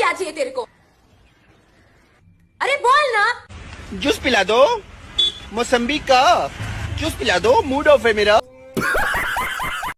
क्या चाहिए तेरे को? अरे बोल ना। जूस पिला दो, मौसम्बी का जूस पिला दो, मूड ऑफ है मेरा।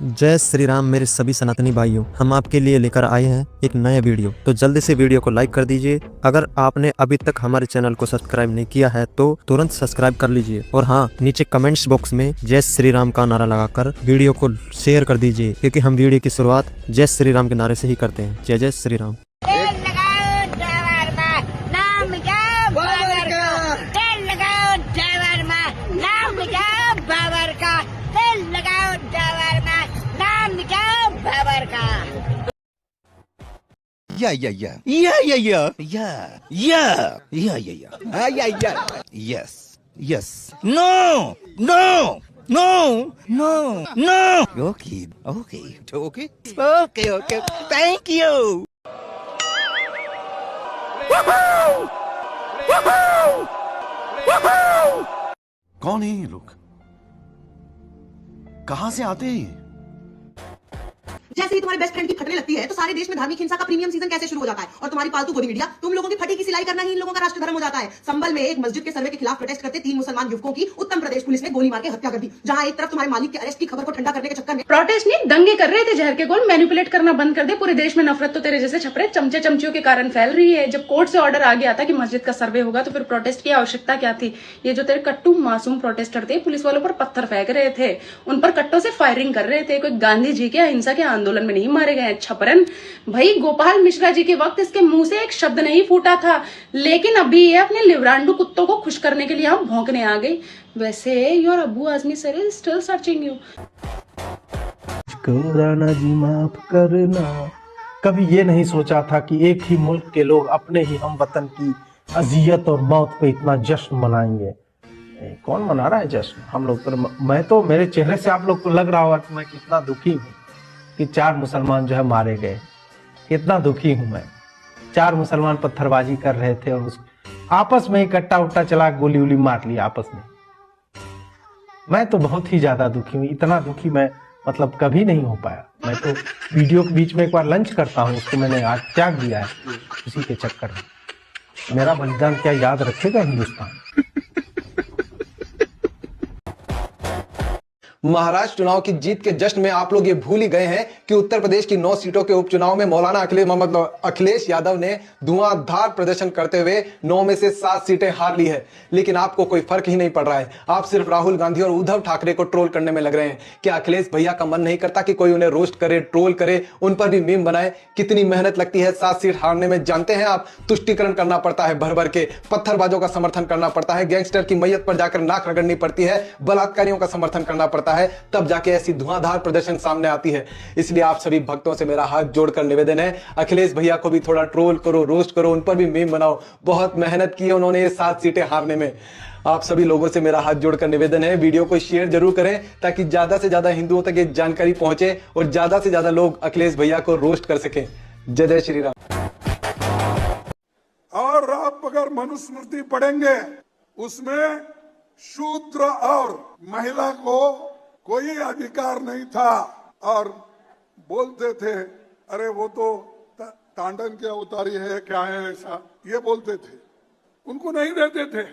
जय श्री राम मेरे सभी सनातनी भाइयों, हम आपके लिए लेकर आए हैं एक नया वीडियो। तो जल्दी से वीडियो को लाइक कर दीजिए। अगर आपने अभी तक हमारे चैनल को सब्सक्राइब नहीं किया है तो तुरंत सब्सक्राइब कर लीजिए। और हाँ, नीचे कमेंट्स बॉक्स में जय श्री राम का नारा लगाकर वीडियो को शेयर कर दीजिए, क्योंकि हम वीडियो की शुरुआत जय श्री राम के नारे से ही करते हैं। जय जय Shri Ram. Yes. No. Okay. Thank you. कौन है ये लोग? कहां से आते हैं ये? जैसे ही तुम्हारे बेस्ट फ्रेंड की फटने लगती है तो सारे देश में धार्मिक हिंसा का प्रीमियम सीजन कैसे शुरू हो जाता है और तुम्हारी पालतू गोदी मीडिया तुम लोगों की फटी की सिलाई करना ही इन लोगों का राष्ट्र धर्म हो जाता है। संबल में एक मस्जिद के सर्वे के खिलाफ प्रोटेस्ट करते 3 मुसलमान युवकों की उत्तर प्रदेश पुलिस ने गोली मार के हत्या कर दी। जहां एक तरफ तुम्हारे मालिक के अरेस्ट की खबर को ठंडा करने के चक्कर में प्रोटेस्ट नहीं, दंगे कर रहे थे जहर के गोल। मैनिपुलेट करना बंद कर दे, पूरे देश में नफरत तो तेरे जैसे छपरे चमचे चमचियों के कारण फैल रही है। जब कोर्ट से ऑर्डर आ गया था कि मस्जिद का सर्वे होगा तो फिर प्रोटेस्ट की आवश्यकता क्या थी? ये जो तेरे कट्टू मासूम प्रोटेस्टर थे, पुलिस वालों पर पत्थर फेंक रहे थे, उन पर कट्टों से फायरिंग कर रहे थे। कोई गांधी जी के अहिंसा के आंदोलन में नहीं मारे गए छपरन। भाई गोपाल मिश्रा जी के वक्त इसके मुंह से एक शब्द नहीं फूटा था, लेकिन अभी ये अपने लिवरांडू कुत्तों को खुश करने के लिए हम भौंकने आ गई। वैसे your Abu Azmi sir is still searching you. Rana ji माफ करना, कभी ये नहीं सोचा था कि एक ही मुल्क के लोग अपने ही हम वतन की अजियत और मौत पे इतना जश्न मनाएंगे। कौन मना रहा है जश्न? हम लोग तो, मैं तो, मेरे चेहरे से आप लोग को लग रहा होगा कि मैं कितना दुखी हूँ कि 4 मुसलमान जो है मारे गए। कितना दुखी हूं मैं। 4 मुसलमान पत्थरबाजी कर रहे थे और आपस में इकट्ठा उट्टा चला, गोली उली मार लिया आपस में। मैं तो बहुत ही ज्यादा दुखी हूँ। इतना दुखी मैं मतलब कभी नहीं हो पाया। मैं तो वीडियो के बीच में एक बार लंच करता हूँ, उसको मैंने आज त्याग दिया है उसी के चक्कर में। मेरा बलिदान क्या याद रखेगा हिंदुस्तान? महाराष्ट्र चुनाव की जीत के जश्न में आप लोग ये भूल ही गए हैं कि उत्तर प्रदेश की 9 सीटों के उपचुनाव में मौलाना अखिलेश यादव ने धुआंधार प्रदर्शन करते हुए 9 में से 7 सीटें हार ली है। लेकिन आपको कोई फर्क ही नहीं पड़ रहा है। आप सिर्फ राहुल गांधी और उद्धव ठाकरे को ट्रोल करने में लग रहे हैं। क्या अखिलेश भैया का मन नहीं करता कि कोई उन्हें रोस्ट करे, ट्रोल करे, उन पर भी मीम बनाए? कितनी मेहनत लगती है 7 सीट हारने में, जानते हैं आप? तुष्टीकरण करना पड़ता है भर भर के, पत्थरबाजों का समर्थन करना पड़ता है, गैंगस्टर की मैयत पर जाकर नाक रगड़नी पड़ती है, बलात्कारियों का समर्थन करना पड़ता है, तब जाके ऐसी धुआंधार प्रदर्शन सामने आती है। इसलिए आप सभी भक्तों से मेरा हाथ जोड़कर निवेदन है, अखिलेश भैया को भी थोड़ा ट्रोल करो, रोस्ट करो, उन पर भी मीम बनाओ। बहुत मेहनत की है उन्होंने ये 7 सीटें हारने में। आप सभी लोगों से मेरा हाथ जोड़कर निवेदन है, वीडियो को शेयर जरूर करें ताकि ज्यादा से ज्यादा हिंदुओं तक ये जानकारी पहुंचे और ज्यादा से ज्यादा लोग अखिलेश भैया को रोस्ट कर सकें। जय जय श्री राम। और आप अगर मनुस्मृति पढ़ेंगे, उसमें शूद्र और महिला को कोई अधिकार नहीं था और बोलते थे अरे वो तो तांडन के अवतारी है, क्या है, ऐसा ये बोलते थे, उनको नहीं देते थे।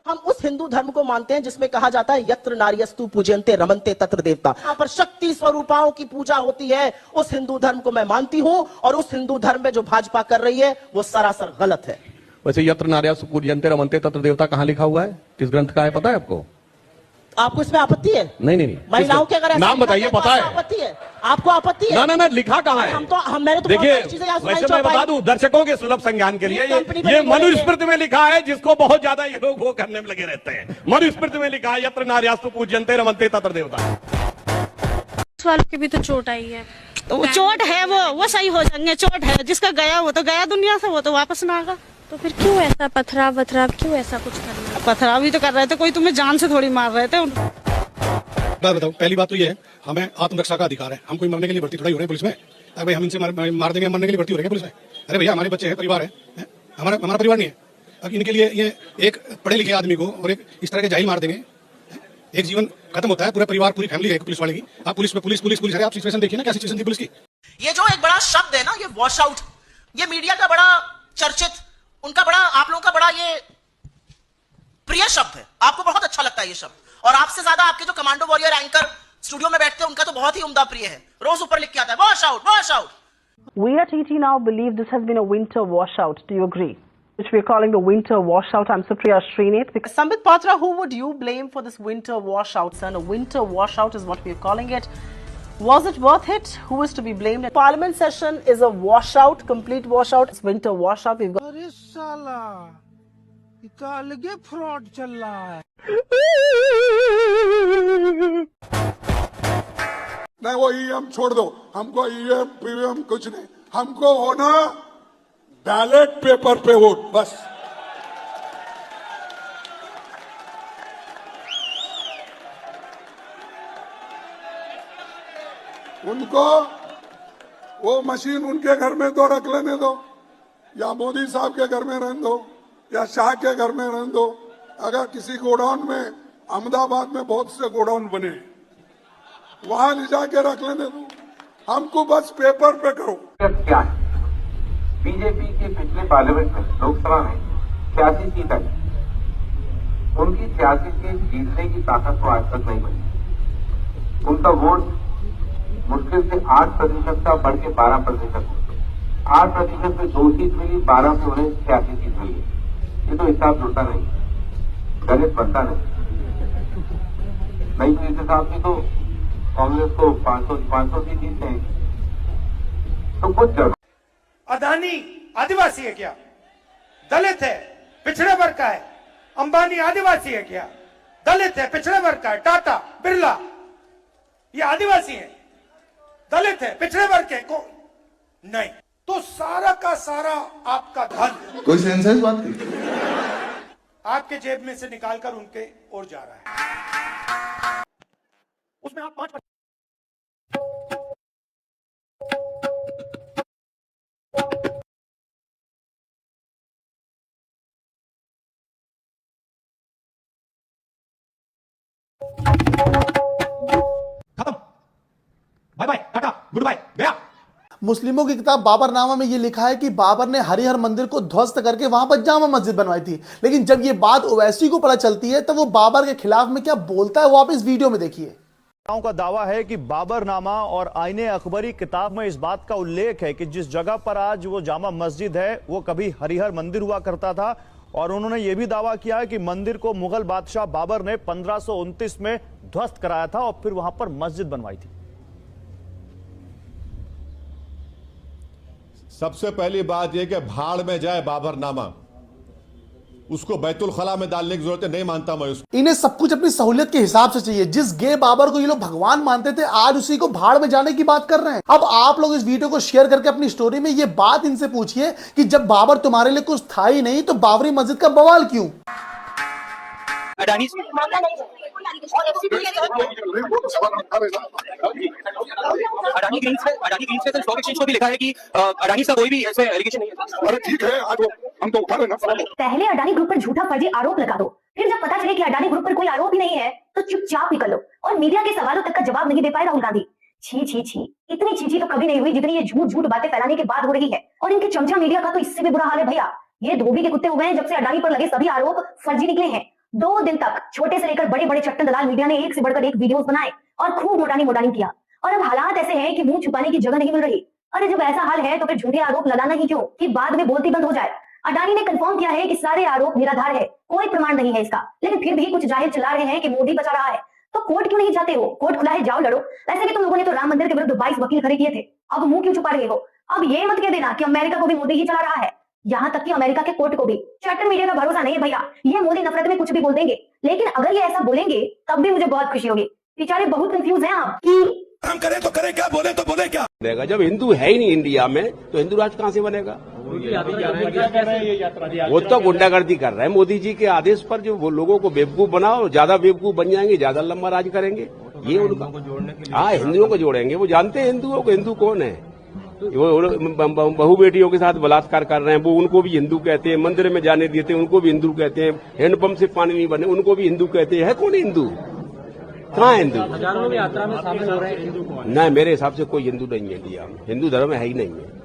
हम उस हिंदू धर्म को मानते हैं जिसमें कहा जाता है यत्र नार्यस्तु पूजयन्ते रमन्ते तत्र देवता। यहाँ पर शक्ति स्वरूपाओं की पूजा होती है। उस हिंदू धर्म को मैं मानती हूँ और उस हिंदू धर्म में जो भाजपा कर रही है वो सरासर गलत है। वैसे यत्र नार्यस्तु पूजयन्ते रमन्ते तत्र देवता कहाँ लिखा हुआ है? किस ग्रंथ का है, पता है आपको? आपको इसमें आपत्ति है? नहीं। महिलाओं के अगर नाम बताइए, पता है? आपत्ति है? आपको आपत्ति है? ना लिखा कहाँ है? मैंने तो देखिए, वैसे मैं बता दूं दर्शकों के सुलभ संज्ञान के लिए, ये मनुस्मृति में लिखा है, जिसको बहुत ज्यादा ये लोग वो करने में लगे रहते हैं। मनुस्मृति में लिखा है यत्र नार्यस्तु पूज्यन्ते रमन्ते तत्र देवता। वालों की भी तो चोट आई है। तो चोट है, वो सही हो जाएंगे। चोट है, जिसका गया वो तो गया दुनिया से, वो तो वापस ना आएगा। तो फिर क्यों ऐसा पथराव क्यों ऐसा कुछ करना? पथराव ही तो कर रहे थे, कोई तुम्हें जान से थोड़ी मार रहे थे। बात बताओ, पहली बात तो ये है, हमें आत्मरक्षा का अधिकार है। हम कोई मरने के लिए भर्ती थोड़ा ही हो रहे हैं पुलिस में। अरे भाई हम इनसे मार देंगे, मरने के लिए भर्ती हो रहे हैं पुलिस में? अरे भैया हमारे बच्चे हैं, परिवार है, हमारा परिवार नहीं है। अब इनके लिए ये एक पढ़े लिखे आदमी को और एक इस तरह के जाहिल मार देंगे, एक जीवन खत्म होता है, पूरा परिवार, पूरी फैमिली है पुलिस वाले की। आप पुलिस में पुलिस अरे आप सिचुएशन देखिए ना, क्या सिचुएशन थी पुलिस की। ये जो एक बड़ा शब्द है ना, ये वॉश आउट, ये मीडिया का बड़ा चर्चित, उनका बड़ा, आप लोगों का बड़ा ये प्रिय शब्द है, आपको बहुत अच्छा लगता है ये शब्द, और आपसे ज्यादा आपके जो कमांडो वॉरियर एंकर स्टूडियो में बैठते हैं उनका तो बहुत ही उम्दा प्रिय है, रोज ऊपर लिख के आता है wash out wash out. We at ET now believe this has been a winter washout. Do you agree? Which we are calling the winter washout. I'm Supriya Srinath. Sambit Patra, who would you blame for this winter washout, son? A winter washout is what we are calling it. Was it worth it? Who is to be blamed? Parliament session is a washout, complete washout. It's winter washout. We've got. अरे साला, इतना अलगे fraud चल रहा है। नहीं, वो EM छोड़ दो, हमको ईएम पीएम कुछ नहीं, हमको होना बैलेट पेपर पे वोट बस। उनको वो मशीन उनके घर में तो रख लेने दो, या मोदी साहब के घर में रहने दो, या शाह के घर में रहने दो। अगर किसी गोडाउन में, अहमदाबाद में बहुत से गोडाउन बने, वहां ले जाके रख लेने दो, हमको बस पेपर पे करो। क्या है बीजेपी के पिछले पार्लियामेंट में, लोकसभा में 86 सीट आई, उनकी 86 सीट जीतने की ताकत तो आज तक नहीं बनी। उनका वोट मुश्किल से 8% था, बढ़ के 12%। 8% में 2 सीट मिली, 12 में उन्हें 86 सीट मिली। ये तो हिसाब जुड़ता नहीं, गणित बनता नहीं तो इस हिसाब से तो कांग्रेस को 500 सीट जीतते हैं तो कुछ जरूर। अदानी आदिवासी है क्या? दलित है, पिछड़े वर्ग का है। अंबानी आदिवासी है क्या? दलित है, पिछड़े वर्ग का है। टाटा, बिरला, ये आदिवासी है, दलित है, पिछड़े वर्ग के को नहीं। तो सारा का सारा आपका धन कोई सेंस बात नहीं, आपके जेब में से निकालकर उनके ओर जा रहा है। उसमें आप 5% खत्म, bye bye, tata, goodbye, गया। मुस्लिमों की किताब बाबरनामा में यह लिखा है कि बाबर ने हरिहर मंदिर को ध्वस्त करके वहां पर जामा मस्जिद बनवाई थी। लेकिन जब यह बात ओवैसी को पता चलती है तो वो बाबर के खिलाफ में क्या बोलता है, वो आप इस वीडियो में देखिए। का दावा है कि बाबरनामा और आईने अकबरी किताब में इस बात का उल्लेख है कि जिस जगह पर आज वो जामा मस्जिद है वो कभी हरिहर मंदिर हुआ करता था, और उन्होंने ये भी दावा किया है कि मंदिर को मुगल बादशाह बाबर ने 1529 में ध्वस्त कराया था और फिर वहां पर मस्जिद बनवाई थी। सबसे पहली बात यह कि भाड़ में जाए बाबरनामा, उसको बैतुल खला में डालने की जरूरत नहीं मानता मैं उसको। इन्हें सब कुछ अपनी सहूलियत के हिसाब से चाहिए। जिस गे बाबर को ये लोग भगवान मानते थे, आज उसी को भाड़ में जाने की बात कर रहे हैं। अब आप लोग इस वीडियो को शेयर करके अपनी स्टोरी में ये बात इनसे पूछिए कि जब बाबर तुम्हारे लिए कुछ था ही नहीं तो बाबरी मस्जिद का बवाल क्यों? अडानी ग्रीन्स पे स्टॉक एक्सचेंज को भी लिखा है कि अडानी का कोई भी ऐसे एलिगेशन नहीं है। अरे ठीक है, आज हम तो उठा रहे ना। पहले अडानी ग्रुप पर झूठा फर्जी आरोप लगा दो, फिर जब पता चले कि अडानी ग्रुप पर कोई आरोप ही नहीं है तो चुपचाप निकल लो और मीडिया के सवालों तक का जवाब नहीं दे पाए राहुल गांधी। छी छी छी, इतनी चीची तो कभी नहीं हुई जितनी ये झूठ बातें फैलाने के बाद हो रही है। और इनके चमचा मीडिया का तो इससे भी बुरा हाल है भैया। ये धोबी के कुत्ते हो गए हैं जब से अडानी पर लगे सभी आरोप फर्जी निकले हैं। 2 दिन तक छोटे से लेकर बड़े बड़े चट्टन दलाल मीडिया ने एक से बढ़कर एक वीडियोस बनाए और खूब मोटानी किया, और अब हालात ऐसे हैं कि मुंह छुपाने की जगह नहीं मिल रही। अरे जब ऐसा हाल है तो फिर झूठे आरोप लगाना ही क्यों कि बाद में बोलती बंद हो जाए। अडानी ने कंफर्म किया है कि सारे आरोप निराधार है, कोई प्रमाण नहीं है इसका, लेकिन फिर भी कुछ जाहिर चला रहे हैं कि मोदी बचा रहा है। तो कोर्ट क्यों नहीं जाते हो? कोर्ट खुला है, जाओ लड़ो। वैसे भी तुम लोगों ने तो राम मंदिर के विरुद्ध 22 वकील खड़े किए थे, अब मुंह क्यों छुपा रहे हो? अब ये मत कह देना कि अमेरिका को भी मोदी ही चला रहा है, यहाँ तक कि अमेरिका के कोर्ट को भी। चट्टन मीडिया का भरोसा नहीं है भैया, ये मोदी नफरत में कुछ भी बोल देंगे, लेकिन अगर ये ऐसा बोलेंगे तब भी मुझे बहुत खुशी होगी। बेचारे बहुत कंफ्यूज हैं आप कि हम करें तो करें क्या, बोले तो बोले क्या। देगा जब हिंदू है ही नहीं इंडिया में तो हिंदू राष्ट्र कहां से बनेगा? वो तो गुंडागर्दी कर रहे हैं मोदी जी के आदेश पर, जो वो लोगों को बेवकूफ बनाओ, ज्यादा बेवकूफ बन जाएंगे, ज्यादा लंबा राज करेंगे। ये उनका, हाँ हिंदुओं को जोड़ेंगे। वो जानते हैं हिंदुओं को, हिंदू कौन है। वो बहु बेटियों के साथ बलात्कार कर रहे हैं, वो उनको भी हिंदू कहते हैं। मंदिर में जाने देते हैं, उनको भी हिंदू कहते हैं। हैंडपंप से पानी नहीं बने, उनको भी हिंदू कहते हैं। है कौन हिंदू? कहाँ हिंदू? हजारों में यात्रा में शामिल हो रहे हैं हिंदू कौन? नहीं, मेरे हिसाब से कोई हिंदू नहीं है इंडिया में, हिंदू धर्म है ही नहीं है।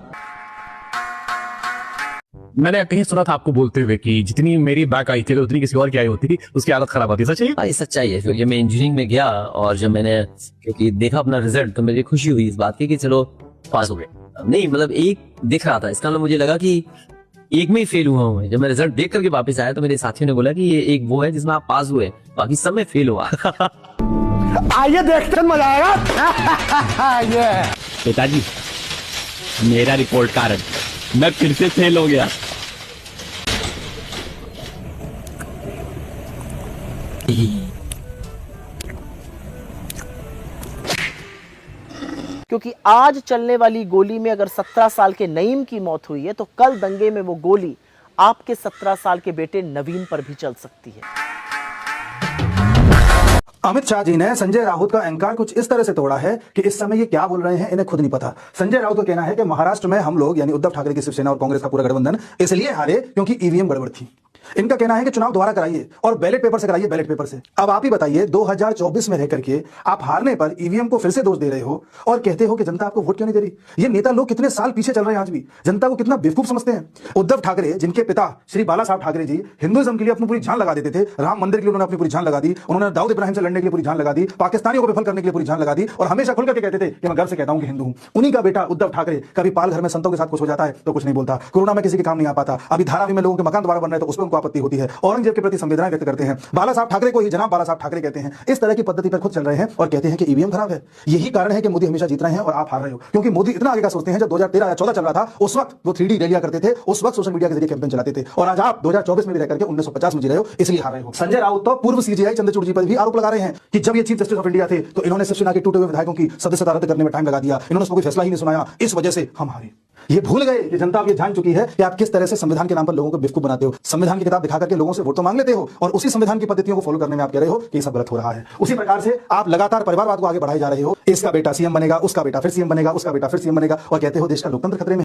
मैंने कहीं सुना था आपको बोलते हुए कि जितनी मेरी बैक आई थी उतनी किसी और की आई होती उसकी आदत खराब होती। सच है? हाँ, ये सच्चाई है। क्योंकि मैं इंजीनियरिंग में गया और जब मैंने क्योंकि देखा अपना रिजल्ट तो मुझे खुशी हुई इस बात की कि चलो पास हो गए। नहीं मतलब एक दिख रहा था, इसका मतलब मुझे लगा कि एक में ही फेल हुआ हूँ। जब मैं रिजल्ट देख करके वापस आया तो मेरे साथियों ने बोला कि ये एक वो है जिसमें आप पास हुए, बाकी सब में फेल हुआ। आइए देखते मजा आएगा। ये पिताजी मेरा रिपोर्ट कार्ड, मैं फिर से फेल हो गया। क्योंकि आज चलने वाली गोली में अगर 17 साल के नईम की मौत हुई है तो कल दंगे में वो गोली आपके 17 साल के बेटे नवीन पर भी चल सकती है। अमित शाह जी ने संजय राउत का अहंकार कुछ इस तरह से तोड़ा है कि इस समय ये क्या बोल रहे हैं इन्हें खुद नहीं पता। संजय राउत का कहना है कि महाराष्ट्र में हम लोग यानी उद्धव ठाकरे की शिवसेना और कांग्रेस का पूरा गठबंधन इसलिए हारे क्योंकि ईवीएम गड़बड़ थी। इनका कहना है कि चुनाव दोबारा कराइए और बैलेट पेपर से कराइए, बैलेट पेपर से। अब आप ही बताइए 2024 में रह करके आप हारने पर ईवीएम को फिर से दोष दे रहे हो और कहते हो कि जनता आपको वोट क्यों नहीं दे रही। ये नेता लोग कितने साल पीछे चल रहे हैं, आज भी जनता को कितना बेवकूफ समझते हैं। उद्धव ठाकरे जिनके पिता श्री बाला साहब ठाकरे जी हिंदुइज्म के लिए अपनी पूरी जान लगा देते थे, राम मंदिर के लिए उन्होंने अपनी पूरी जान लगा दी, उन्होंने दाऊद इब्राहिम से लड़ने के लिए पूरी जान लगा दी, पाकिस्तानियों को विफल करने के लिए पूरी जान लगा दी और हमेशा खुलकर के कहते थे कि मैं गर्व से कहता हूं कि हिंदू हूं। उन्हीं का बेटा उद्धव ठाकरे कभी पाल घर में संतों के साथ कुछ हो जाता है तो कुछ नहीं बोलता, कोरोना में किसी के काम नहीं आ पाता, अभी धारावी में लोगों के मकान दोबारा बन रहे हैं तो उसमें उनको आपत्ति होती है, औरंगजेब के प्रति संवेदनाएं व्यक्त करते हैं, बाला साहब ठाकरे को ही जनाब बाला साहब ठाकरे कहते हैं। इस तरह की पद्धति पर खुद चल रहे हैं और कहते हैं कि ईवीएम खराब है। यही कारण है कि मोदी हमेशा जीत रहे हैं और आप हार रहे हो, क्योंकि मोदी इतना आगे का सोचते हैं। जब 2013 या 14 चल रहा था उस वक्त वो 3D रैलियां करते थे, उस वक्त सोशल मीडिया के जरिए कैंपेन चलाते थे और आज आप 2024 में भी रहकर के 1950 में जी रहे हो, इसलिए हार रहे हो। संजय राउत तो पूर्व सीजेआई चंद्रचूड़ जी पर भी आरोप लगा रहे हैं कि जब ये चीफ जस्टिस ऑफ इंडिया थे तो इन्होंने शिवसेना के टूटे हुए विधायकों की सदस्यता रद्द करने में टाइम लगा दिया, इन्होंने कोई फैसला ही नहीं सुनाया, इस वजह से हम हारे। ये भूल गए कि जनता अब ये जान चुकी है कि आप किस तरह से संविधान के नाम पर लोगों को बेवकूफ बनाते हो। संविधान की किताब दिखा करके लोगों से वोट तो मांग लेते हो और उसी संविधान की पद्धतियों को फॉलो करने में आप कह रहे हो कि सब गलत हो रहा है। उसी प्रकार से आप लगातार परिवारवाद को आगे बढ़ाए जा रहे हो। इसका बेटा सीएम बनेगा, उसका बेटा फिर सीएम बनेगा, उसका बेटा फिर सीएम बनेगा और कहते हो देश का लोकतंत्र खतरे में।